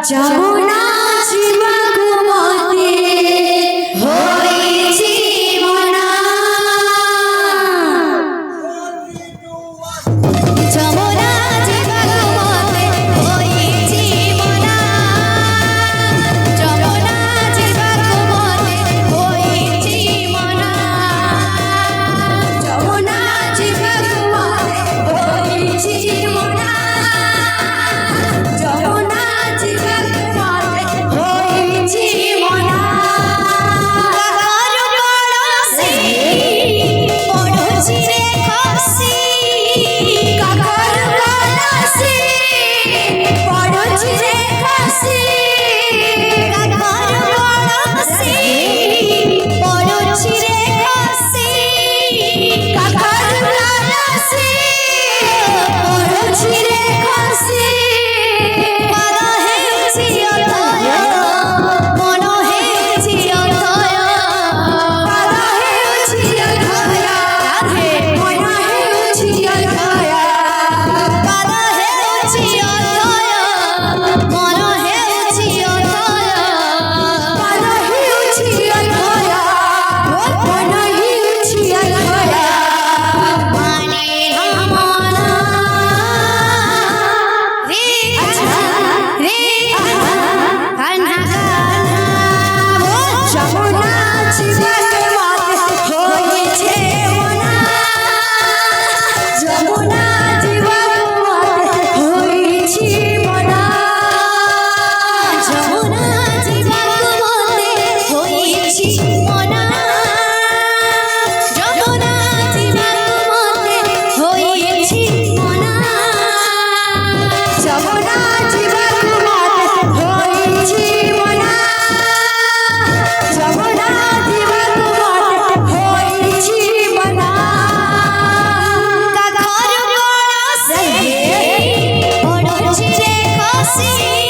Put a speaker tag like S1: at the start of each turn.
S1: যমুনা জীবকু মতে হয়েছি মনা। যমুনা জীবকু মতে হয়েছি মনা। যমুনা জীবকু মতে হয়েছি মনা। যমুনা জীবকু মতে হয়েছি মনা। যমুনা জীবকু মতে হয়েছি মনা। কাকার পড়শি পড়ছি রে খসি। কাকার পড়শি পড়ছি রে খসি। কাকার পড়শি পড়ছি রে খসি। কাকার পড়শি পড়ছি রে খসি। পাদ হেউছি অথয় মন হেউছি অথয়। পাদ হেউছি অথয় রাধে মন হেউছি অথয়। পাদ হেউছি অথয় মন হেউছি অথয়। পাদ হেউছি অথয় মন হেউছি অথয়। মানে রমনা রে রে কান্না কান্না যমুনা জীবকু মতে হয়েছে মনা। যমুনা জীবকু মতে হয়েছি মনা। যমুনা জীবকু মতে হয়েছি মনা। যমুনা জীবকু মতে হয়েছি মনা। যমুনা জীবকু মতে হয়েছি মনা। যমুনা জীবকু মতে হয়েছি মনা। কাকার পড়শি পড়ছি রে খসি।